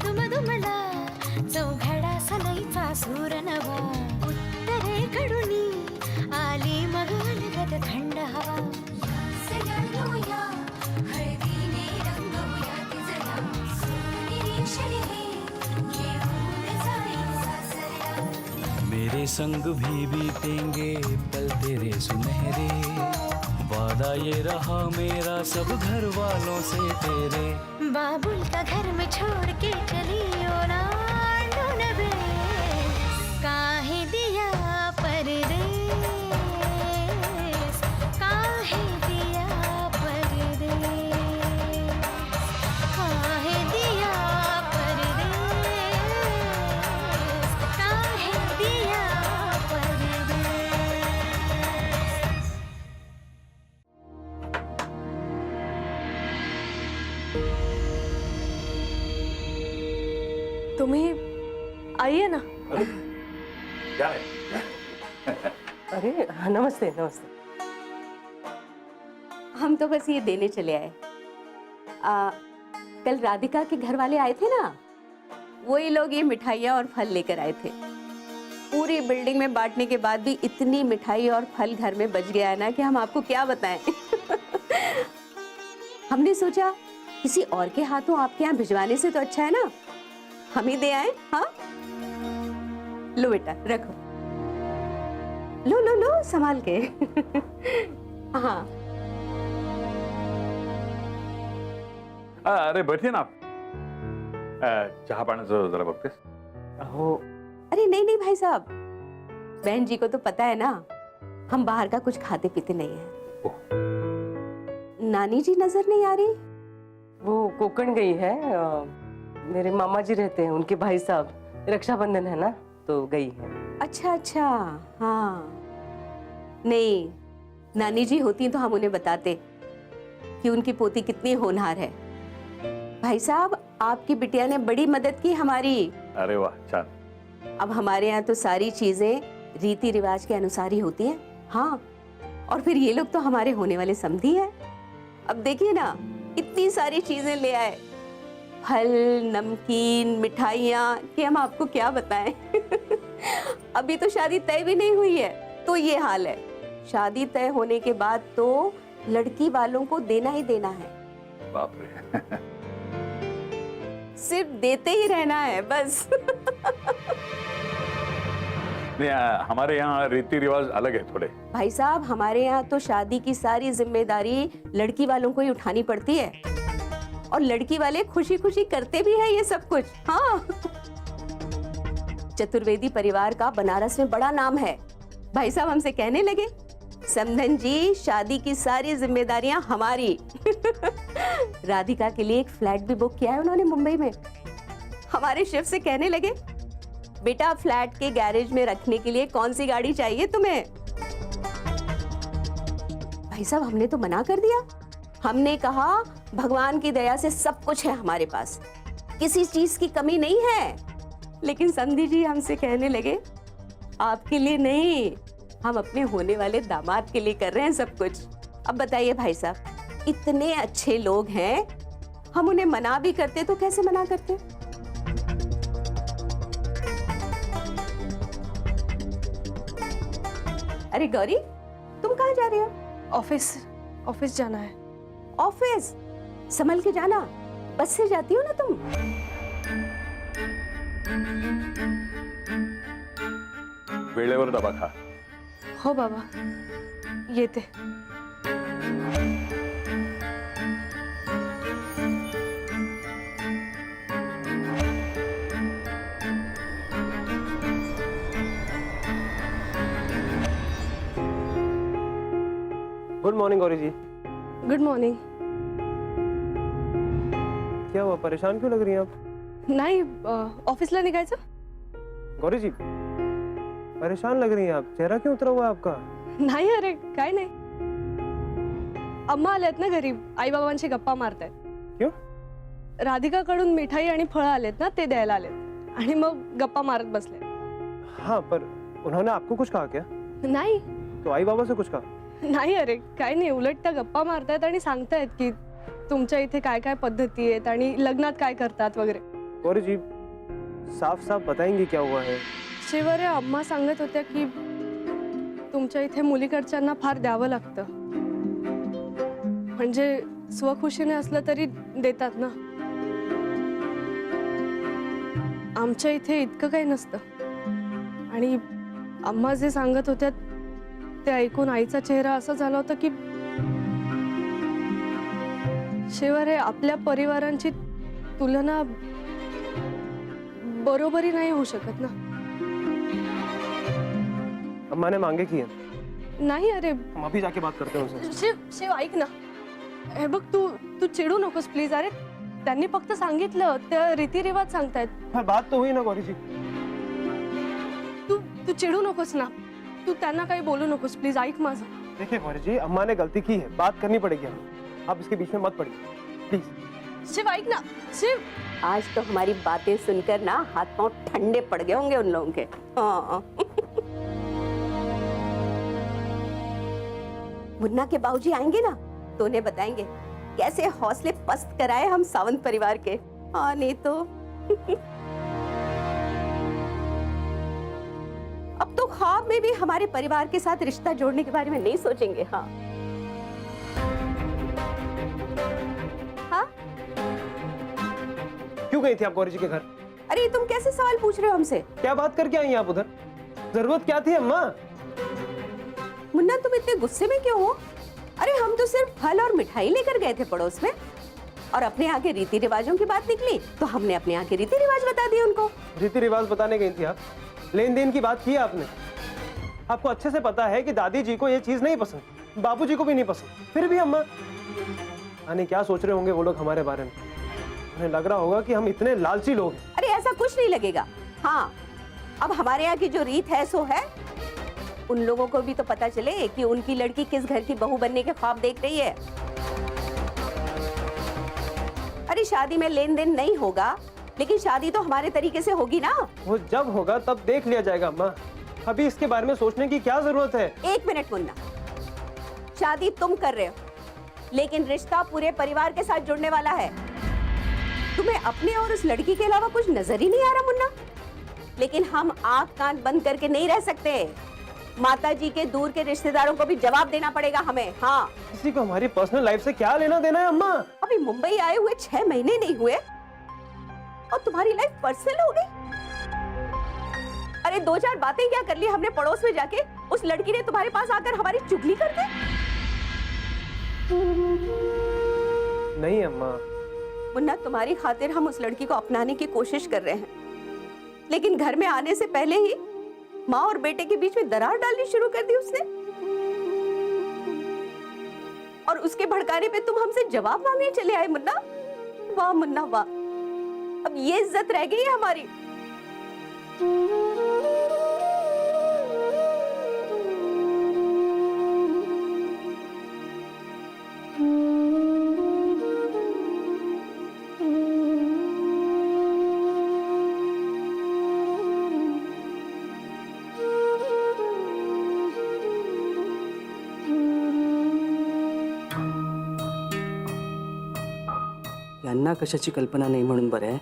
दुमदुमला चौघडा सनईचा सूर नवा उत्तरेकडून आली मग अलगद थंड हवा सजवूया हळदीने रंगवूया तिजला निरीक्षण हे घेऊन जाई सासरला मेरे संग भी बीतेंगे पल तेरे सुनहरे वादा ये रहा मेरा सब घर वालों से तेरे बाबुल का घर में छोड़ के चली ओ ना ढूंढबे काहे दिया परदेस काहे दिया परदेस काहे दिया परदेस काहे दिया परदेस। तुम्ही आइए ना। क्या है? अरे नमस्ते नमस्ते। हम तो बस ये देने चले आए। कल राधिका के घर वाले आए थे ना, वही लोग ये मिठाइयाँ और फल लेकर आए थे। पूरी बिल्डिंग में बांटने के बाद भी इतनी मिठाई और फल घर में बच गया है ना कि हम आपको क्या बताएं। हमने सोचा किसी और के हाथों आपके यहाँ भिजवाने से तो अच्छा है ना हम ही दे आए। हाँ लो बेटा रखो, लो लो लो संभाल के। हाँ अरे बैठिए ना आप। चहा पाण्याचं जरा बघतेस? हो अरे नहीं नहीं भाई साहब, बहन जी को तो पता है ना हम बाहर का कुछ खाते पीते नहीं है। नानी जी नजर नहीं आ रही? वो कोकण गई है। मेरे मामा जी रहते हैं, उनके भाई साहब, रक्षाबंधन है ना तो गई है। अच्छा अच्छा हाँ, नहीं नानी जी होती तो हम उन्हें बताते कि उनकी पोती कितनी होनहार है। भाई साहब आपकी बिटिया ने बड़ी मदद की हमारी। अरे वाह छान। अब हमारे यहाँ तो सारी चीजें रीति रिवाज के अनुसार ही होती हैं। हाँ और फिर ये लोग तो हमारे होने वाले समधी हैं। अब देखिए ना इतनी सारी चीजें ले आए, फल नमकीन मिठाइयाँ कि हम आपको क्या बताएं। अभी तो शादी तय भी नहीं हुई है तो ये हाल है। शादी तय होने के बाद तो लड़की वालों को देना ही देना है। बाप रे। सिर्फ देते ही रहना है बस। नहीं हमारे यहाँ रीति रिवाज अलग है थोड़े। भाई साहब हमारे यहाँ तो शादी की सारी जिम्मेदारी लड़की वालों को ही उठानी पड़ती है और लड़की वाले खुशी खुशी करते भी है ये सब कुछ। हाँ चतुर्वेदी परिवार का बनारस में बड़ा नाम है। भाई साहब हमसे कहने लगे समधन जी शादी की सारी जिम्मेदारियां हमारी। राधिका के लिए एक फ्लैट भी बुक किया है उन्होंने मुंबई में। हमारे शिव से कहने लगे बेटा फ्लैट के गैरेज में रखने के लिए कौन सी गाड़ी चाहिए तुम्हें? भाई साहब हमने तो मना कर दिया। हमने कहा भगवान की दया से सब कुछ है हमारे पास, किसी चीज की कमी नहीं है। लेकिन समधी जी हमसे कहने लगे आपके लिए नहीं, हम अपने होने वाले दामाद के लिए कर रहे हैं सब कुछ। अब बताइए भाई साहब इतने अच्छे लोग हैं, हम उन्हें मना भी करते तो कैसे मना करते? अरे गौरी तुम कहाँ जा रही हो? ऑफिस ऑफिस जाना है। ऑफिस संभल के जाना, बस से जाती हो ना तुम? वेळेवर डबा खा। हो बाबा येते। Good morning Gauri ji. Good morning. क्या हुआ, परेशान क्यों लग रही हैं आप? नाही ऑफिसला निघायचं? गौरी जी परेशान लग रही हैं आप, चेहरा क्यों उतरा हुआ है आपका? नाही अरे काय नाही, अम्मा आल्यात ना घरी, आई बाबांशी गप्पा मारतायत। क्यों? राधिकाकडून मिठाई आणि फळं आलेत ना, ते द्यायला आलेत आणि मग गप्पा मारत बसले। हाँ पर उन्होंने आपको कुछ कहा क्या? नाही तो आई बाबा से कुछ कहा? नाही अरे काय नाही, उलट त्या गप्पा मारतायत आणि सांगतायत की तुमच्या इथे काय काय पद्धती आहेत आणि लग्नात काय करतात वगैरे। गौरी जी साफ साफ बताएंगे क्या हुआ है? शिवरे अम्मा सांगत होत्या की तुमच्या इथे मुलीकडच्यांना फार द्यावं लागतं, म्हणजे स्वखुशीने असलं तरी देतात ना. आमच्या इथे इतकं काही नसतं. आणि अम्मा जे सांगत होत्या ते ऐकून आईचा चेहरा असा झाला होता की शिवरे आपल्या परिवारांची तुलना बरोबरी नाही होऊ शकत ना. अम्मा ने मांगे की है, नाही अरे हम अभी जाके बात करते हैं उनसे. शिव शिव ऐक ना, हे बघ तू तू चिडू नकोस प्लीज. अरे त्यांनी फक्त सांगितलं, त्या रीतिरिवाज सांगतायत. हाँ, बात तो हुई ना गौरी जी. तू तू चिडू नकोस ना, तू त्यांना काही बोलू नकोस प्लीज. ऐक माझं. देखिए गौरी जी, अम्मा ने गलती की है, बात करनी पड़ेगी हमें. आप इसके बीच में मत पड़िए प्लीज. शिव ऐक ना. शिव आज तो हमारी बातें सुनकर ना हाथ पांव ठंडे पड़ गए होंगे उन लोगों के. हाँ. मुन्ना के बाबूजी आएंगे ना तो उन्हें बताएंगे कैसे हौसले पस्त कराए हम सावंत परिवार के. हाँ नहीं तो अब तो ख्वाब में भी हमारे परिवार के साथ रिश्ता जोड़ने के बारे में नहीं सोचेंगे. हाँ हाँ. क्यों गई थी आप गौरी जी के घर? अरे ये तुम कैसे सवाल पूछ रहे हो हमसे? क्या बात करके आई आप उधर? जरूरत क्या थी अम्मा? मुन्ना तुम इतने गुस्से में क्यों हो? अरे हम तो सिर्फ फल और मिठाई लेकर गए थे पड़ोस में, और अपने यहाँ के रीति रिवाजों की बात निकली तो हमने अपने यहाँ के रीति रिवाज बता दिए उनको. रीति रिवाज बताने गई थी आप? लेन देन की बात की आपने? आपको अच्छे से पता है कि दादी जी को ये चीज नहीं पसंद, बाबूजी को भी नहीं पसंद, फिर भी अम्मा. यानी क्या सोच रहे होंगे वो लोग हमारे बारे में? उन्हें लग रहा होगा कि हम इतने लालची लोग हैं. अरे ऐसा कुछ नहीं लगेगा. हाँ, अब हमारे यहाँ की जो रीत है सो है. उन लोगों को भी तो पता चले कि उनकी लड़की किस घर की बहू बनने के ख्वाब देख रही है. अरे शादी में लेन देन नहीं होगा, लेकिन शादी तो हमारे तरीके से होगी ना. वो जब होगा तब देख लिया जाएगा अम्मा. अभी इसके बारे में सोचने की क्या जरूरत है? 1 मिनट मुन्ना, शादी तुम कर रहे हो, लेकिन रिश्ता पूरे परिवार के साथ जुड़ने वाला है. तुम्हें अपने और उस लड़की के अलावा कुछ नजर ही नहीं आ रहा मुन्ना. लेकिन हम आंख कान बंद करके नहीं रह सकते. माता जी के दूर के रिश्तेदारों को भी जवाब देना पड़ेगा हमें. हाँ, किसी को हमारी पर्सनल लाइफ से क्या लेना देना है अम्मा? अभी मुंबई आए हुए 6 महीने नहीं हुए और तुम्हारी लाइफ पर्सनल हो गई. अरे 2-4 बातें क्या कर ली हमने पड़ोस में जाके, उस लड़की ने तुम्हारे पास आकर हमारी चुगली कर दी. नहीं अम्मा. मुन्ना, तुम्हारी खातिर हम उस लड़की को अपनाने की कोशिश कर रहे हैं, लेकिन घर में आने से पहले ही माँ और बेटे के बीच में दरार डालनी शुरू कर दी उसने. और उसके भड़काने पे तुम हमसे जवाब मांगने चले आए मुन्ना. वाह मुन्ना वाह, अब ये इज्जत रह गई है हमारी. यांना कशाची कल्पना नाही म्हणून बरं आहे,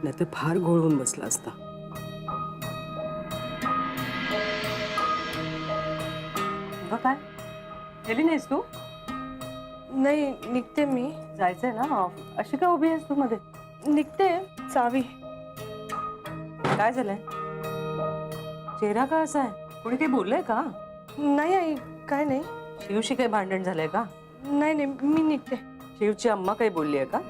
नाहीतर फार घोळ होऊन बसला असता. काय गेली नाहीस तू? नाही निघते मी. जायचंय ना, अशी का उभी आहेस तू मध्ये? निघते. चावी. काय झालंय? चेहरा का असा आहे? कोणी काही बोललंय का? नाही आई, काय नाही. शिवशी काही भांडण झालंय का? नाही नाही, मी निघते. शिवची अम्मा काही बोलली आहे का?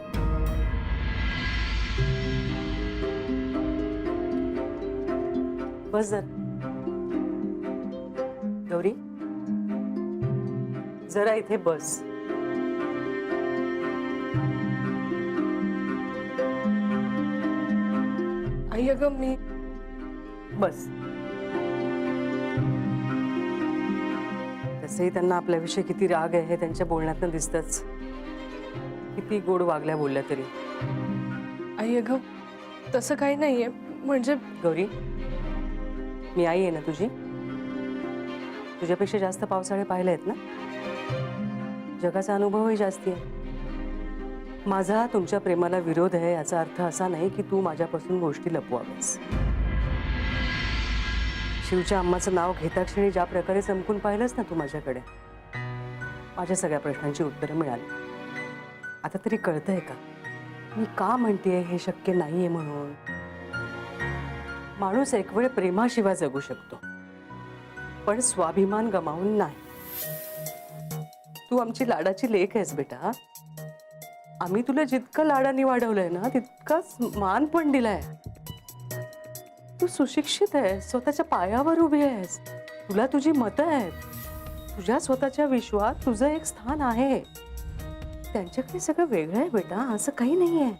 बस जर गौरी, जरा इथे बस. आई अगं मी बस. तसंही त्यांना आपल्याविषयी किती राग आहे हे त्यांच्या बोलण्यातनं दिसतंच. किती गोड वागल्या बोलल्या तरी. आई अगं तसं काही नाहीये. म्हणजे गौरी, मी आई आहे ना तुझी. तुझ्यापेक्षा जास्त पावसाळे पाहिले आहेत ना. जगाचा अनुभवही जास्ती आहे. माझा तुमच्या प्रेमाला विरोध आहे याचा अर्थ असा नाही की तू माझ्यापासून गोष्टी लपवाव्यास. शिवच्या अम्माचं नाव घेता क्षणी ज्या प्रकारे चमकून पाहिलंस ना तू माझ्याकडे, माझ्या सगळ्या प्रश्नांची उत्तरं मिळाली. आता तरी कळतंय का मी का म्हणतेय हे शक्य नाहीये म्हणून? माणूस एक वेळ प्रेमाशिवाय जगू शकतो, पण स्वाभिमान गमावून नाही. तू आमची लाडाची लेक आहेस बेटा. आम्ही तुला जितकं लाडाने वाढवलंय ना तितकाच मान पण दिलाय. तू सुशिक्षित आहेस, स्वतःच्या पायावर उभी आहेस, तुला तुझी मतं आहेत, तुझ्या स्वतःच्या विश्वात तुझं एक स्थान आहे. त्यांच्याकडे सगळं वेगळं आहे बेटा, असं काही नाहीये.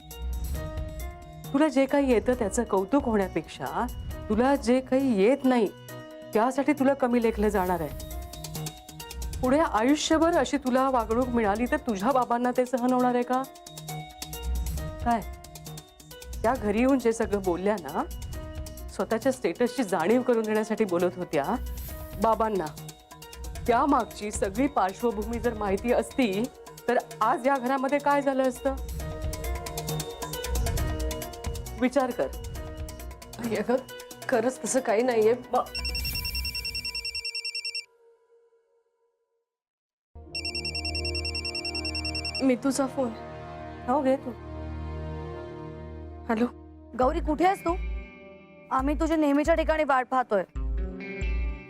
तुला जे काही येतं त्याचं कौतुक होण्यापेक्षा तुला जे काही येत नाही त्यासाठी तुला कमी लेखलं जाणार आहे. पुढे आयुष्यभर अशी तुला वागणूक मिळाली तर तुझ्या बाबांना ते सहन होणार आहे का? काय त्या घरी येऊन जे सगळं बोलल्या ना, स्वतःच्या स्टेटसची जाणीव करून देण्यासाठी बोलत होत्या, बाबांना त्या मागची सगळी पार्श्वभूमी जर माहिती असती तर आज या घरामध्ये काय झालं असतं? विचार कर. अगं खरंच तसं काही नाहीये. मितूचा फोन. हो घे तू. हॅलो. गौरी कुठे आहेस तू? आम्ही तुझ्या नेहमीच्या ठिकाणी वाट पाहतोय.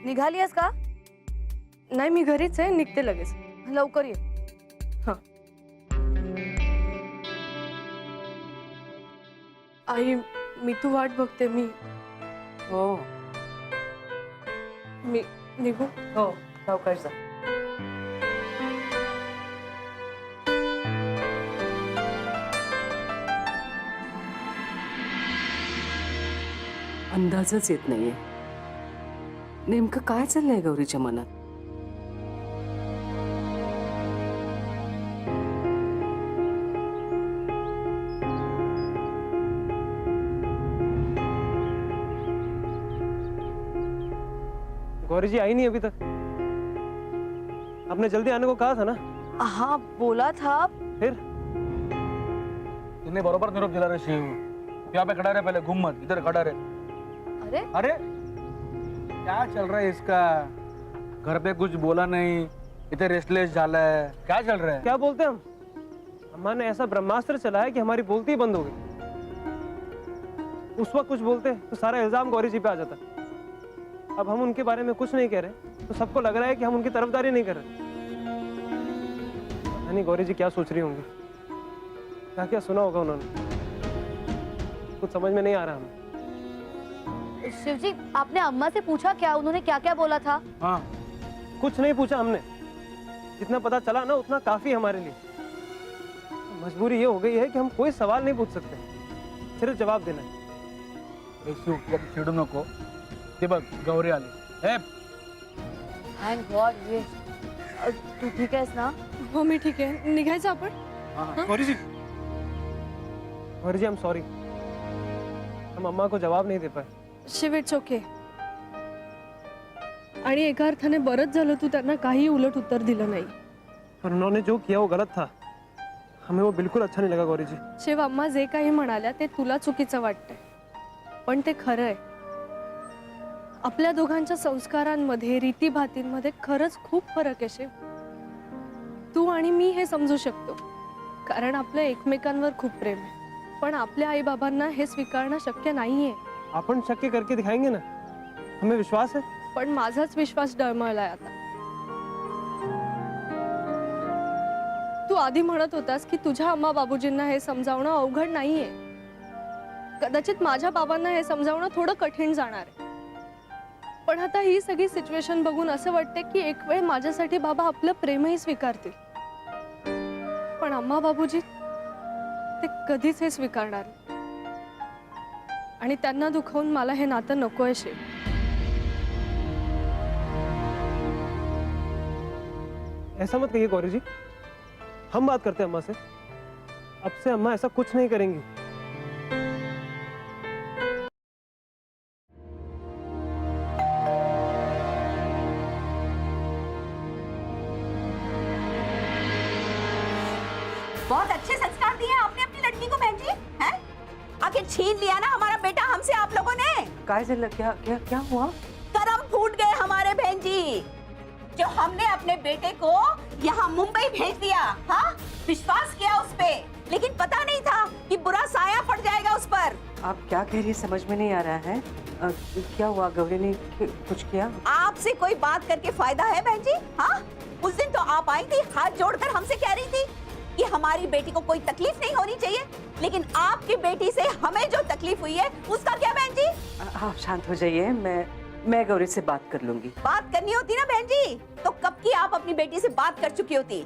निघाली आहेस का? नाही मी घरीच आहे, निघते लगेच. लवकर ये. हा. आई मितू वाट बघते. मी हो निघू. हो सावकाश जा. अंदाजच येत नाहीये नेमकं काय चाललंय गौरीच्या मनात. गौरी जी आई नहीं अभी तक. आपने जल्दी आने को कहा था ना. हाँ बोला था. फिर तूने बरोबर निरोप दिला रे शिव. यहाँ पे खड़ा रहे, पहले घूम मत, इधर खड़ा रहे. अरे अरे क्या चल रहा है इसका? घर पे कुछ बोला नहीं, इधर रेस्टलेस झाला है, क्या चल रहा है? क्या बोलते हम? अम्मा ने ऐसा ब्रह्मास्त्र चलाया कि हमारी बोलती ही बंद हो गई. उस वक्त कुछ बोलते तो सारा इल्जाम गौरी जी पे आ जाता. अब हम उनके बारे में कुछ नहीं कह रहे तो सबको लग रहा है कि हम उनकी तरफदारी नहीं कर रहे. पता नहीं गौरी जी क्या सोच रही होंगी, क्या क्या सुना होगा उन्होंने. कुछ समझ में नहीं आ रहा हमें. शिव जी आपने अम्मा से पूछा क्या? उन्होंने क्या क्या बोला था? हाँ कुछ नहीं पूछा हमने. जितना पता चला ना उतना काफी हमारे लिए. मजबूरी ये हो गई है कि हम कोई सवाल नहीं पूछ सकते, सिर्फ जवाब देना है. ए शिव तू चिडू नको. ते बघ गौरी आली. ए थैंक गॉड. ये तू ठीक आहेस ना? हो मी ठीक आहे. निघायचं आपण. Gauri ji I am sorry. हम अम्मा को जवाब नहीं दे पाए. Shiv it's okay. आणि एका अर्थाने बरंच झालं तू त्यांना काही उलट उत्तर दिलं नाही. पर उन्होंने जो किया वो गलत था. हमें वो बिल्कुल अच्छा नहीं लगा गौरी जी. शिव अम्मा जे काही म्हणाल्या ते तुला चुकीचं वाटतंय, पण ते खरं आहे. आपल्या दोघांच्या संस्कारांमध्ये रीतीभातींमध्ये खरंच खूप फरक आहे शिव. तू आणि मी हे समजू शकतो कारण आपलं एकमेकांवर खूप प्रेम आहे, पण आपल्या आई बाबांना हे स्वीकारणं शक्य नाहीये. अपन शक्य करके दिखाएंगे ना, हमें विश्वास है. पण माझाच विश्वास डळमळलाय आता. तू आधी म्हणत होतास की तुझ्या अम्मा बाबूजींना हे समजावणं अवघड नाहीये. कदाचित माझ्या बाबांना हे समजावणं थोडं कठीण जाणार आहे, पण आता ही सगळी सिच्युएशन बघून असं वाटते की एक वेळ माझ्यासाठी बाबा आपलं प्रेमही स्वीकारतील, पण अम्मा बाबूजी ते कधीच हे स्वीकारणार नाही. आणि त्यांना दुखवून मला हे नातं नकोय शिव. ऐसा मत कहिए गौरी जी. हम बात करते हैं अम्मा से. अब से अम्मा ऐसा कुछ नहीं करेंगी. बहुत अच्छे संस्कार डाल दिया आपने अपनी लड़की को बहन जी, हैं? आखिर छीन लिया ना हमारा बेटा हमसे आप लोगों ने। काय झालं? क्या क्या क्या हुआ? करम फूट गए हमारे बहन जी, जो हमने अपने बेटे को यहाँ मुंबई भेज दिया। हाँ, विश्वास किया उस पे, लेकिन पता नहीं था कि बुरा साया पड़ जाएगा उस पर। आप क्या कह रही है समझ में नहीं आ रहा है। क्या हुआ? गौरी ने कुछ किया? आपसे कोई बात करके फायदा है बहन जी? हाँ, उस दिन तो आप आई थी, हाथ जोड़कर हमसे कह रही थी कि हमारी बेटी को कोई तकलीफ नहीं होनी चाहिए, लेकिन आपकी बेटी से हमें जो तकलीफ हुई है उसका क्या बहन जी? आप शांत हो जाइए, मैं गौरी से बात कर लूंगी। बात करनी होती ना बहन जी, तो कब की आप अपनी बेटी से बात कर चुकी होती।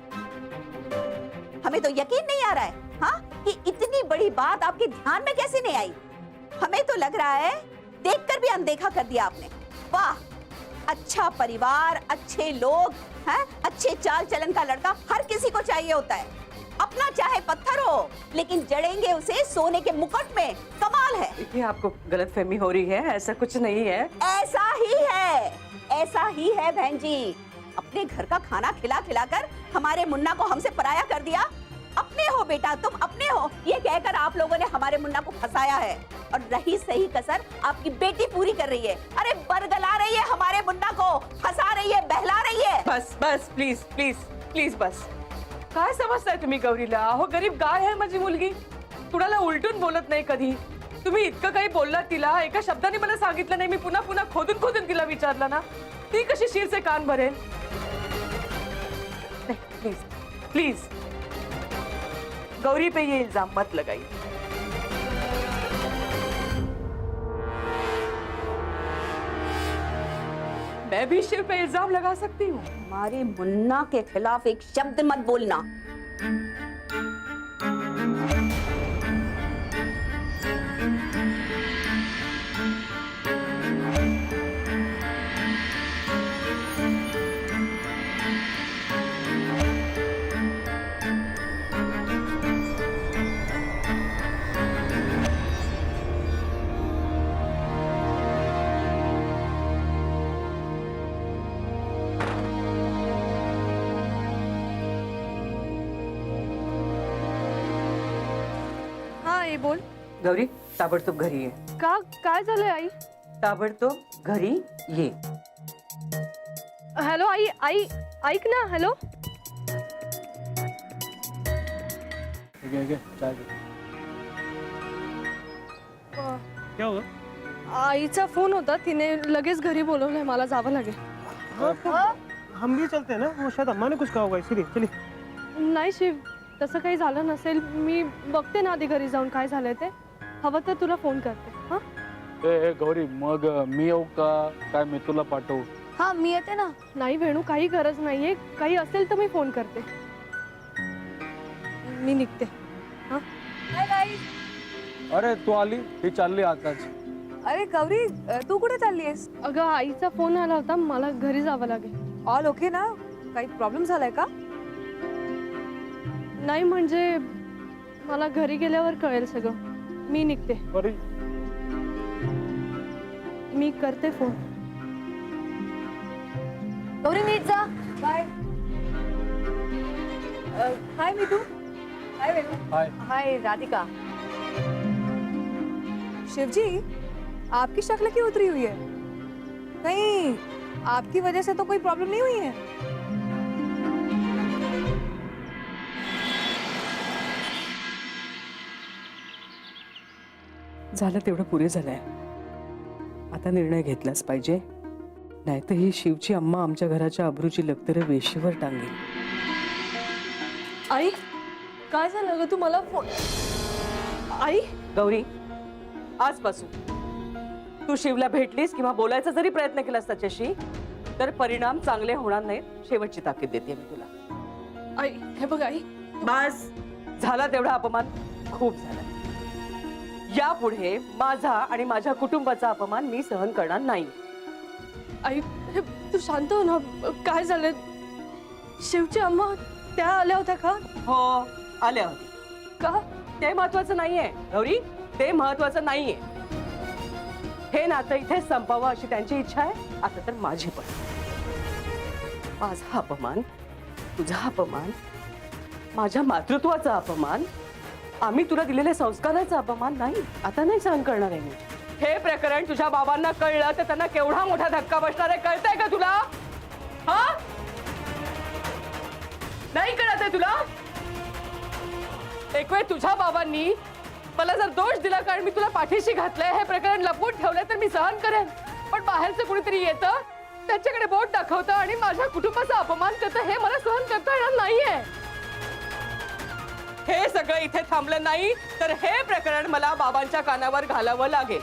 हमें तो यकीन नहीं आ रहा है, हाँ, कि इतनी बड़ी बात आपके ध्यान में कैसे नहीं आई। हमें तो लग रहा है देखकर भी अनदेखा कर दिया आपने। वाह, अच्छा परिवार, अच्छे लोग, हैं, अच्छे चाल चलन का लड़का हर किसी को चाहिए होता है। अपना चाहे पत्थर हो, लेकिन जड़ेंगे उसे सोने के मुकुट में। कमाल है। ये आपको गलतफहमी हो रही है, ऐसा कुछ नहीं है। ऐसा ही है, ऐसा ही है बहन जी। अपने घर का खाना खिला खिलाकर हमारे मुन्ना को हमसे पराया कर दिया। अपने हो बेटा, तुम अपने हो, ये कहकर आप लोगों ने हमारे मुन्ना को फंसाया है, और रही सही कसर आपकी बेटी पूरी कर रही है। अरे बरगला रही है हमारे मुन्ना को, फंसा रही है, बहला रही है। बस बस, प्लीज प्लीज प्लीज बस. काय समजताय तुम्ही गौरीला? अहो गरीब गाय आहे माझी मुलगी, कुणाला उलटून बोलत नाही कधी. तुम्ही इतकं काही बोललात तिला, एका शब्दाने मला सांगितलं नाही, मी पुन्हा पुन्हा खोदून खोदून तिला विचारलं ना, ती कशी शीरचे कान भरेल? प्लीज प्लीज गौरी पे ये इल्जाम मत लगाइए. मैं भी शिव पे इल्जाम लगा सकती हूँ. हमारे मुन्ना के खिलाफ एक शब्द मत बोलना। हाँ ये बोल. गौरी ताबडतोब घरी ये. का काय झालंय आई? ताबडतोब घरी ये. हॅलो आई, आई ऐक ना. हॅलो. चाय दे. क्या हुआ? आईचा फोन होता, तिने लगेच घरी बोलवलंय, मला जावं लागेल. हम भी चलते हैं ना, वो शायद अम्मा ने कुछ कहा होगा इसीलिए. चलिए. नाही शिव, तसं काही झालं नसेल. मी बघते ना आधी घरी जाऊन काय झालंय ते. हवं तर तुला फोन करते. हा ए गौरी, मग मी येऊ का काय? मी तुला पाठवू? हाँ मी येते ना. नाही वेणू, काही गरज नाहीये. काही असेल तर मी फोन करते. मी निघते. हा हाय गाईज. अरे तू आली, ही चालली आताच. अरे गौरी तू कुठे चालली आहेस? अगं आईचा फोन आला होता, मला घरी जावं लागेल. ऑल ओके ना? काही प्रॉब्लेम झालाय का? नाही म्हणजे मला घरी गेल्यावर कळेल सगळं. मी निघते. अरे मी करते फोन. गौरी नीट जा. बाय. हाय मीतू. हाय वेणू. हाय. हाय राधिका. शिवजी, आपकी शक्ल क्यों उतरी हुई है? कहीं आपकी वजह से तो कोई प्रॉब्लम नहीं हुई है? झालं तेवढं पुरे झालंय. आता निर्णय घेतलाच पाहिजे, नाहीतर ही शिवची अम्मा आमच्या घराच्या अब्रूची लक्तरं वेशीवर टांगेल. आई काय झालं ग? तू मला फोन. आई गौरी, आजपासून तू शिवला भेटलीस किंवा बोलायचा जरी प्रयत्न केलास त्याच्याशी, तर परिणाम चांगले होणार नाहीत. शेवटची ताकीद देते मी तुला. आई हे बघ आई. बस झाला तेवढा अपमान, खूप झाला. यापुढे माझा आणि माझ्या कुटुंबाचा अपमान मी सहन करणार नाही. आई हे तू शांत हो ना. काय झालं? शिवची अम्मा त्या आल्या होत्या का? हो, आल्या होत्या. का? ते महत्वाचं नाहीये गौरी, ते महत्वाचं नाहीये. हे नातं इथे संपावं अशी त्यांची इच्छा आहे. आता तर माझी पण. माझा अपमान, तुझा अपमान, माझ्या मातृत्वाचा अपमान, आम्ही तुला दिलेल्या संस्काराचा अपमान नाही, आता नाही सहन करणार आहे मी. हे प्रकरण तुझ्या बाबांना कळलं तर त्यांना केवढा मोठा धक्का बसणार आहे, कळतंय का तुला? हा, नाही कळत आहे तुला? एक वेळ तुझ्या बाबांनी मला जर दोष दिला कारण मी तुला पाठीशी घातलंय, हे प्रकरण लपवून ठेवलंय, तर मी सहन करेन. पण बाहेरचं कुणीतरी येतं, त्याच्याकडे बोट दाखवतं आणि माझ्या कुटुंबाचा अपमान करतं, हे मला सहन करता येणार नाहीये. हे सगळं इथे थांबलं नाही तर हे प्रकरण मला बाबांच्या कानावर घालावं लागेल.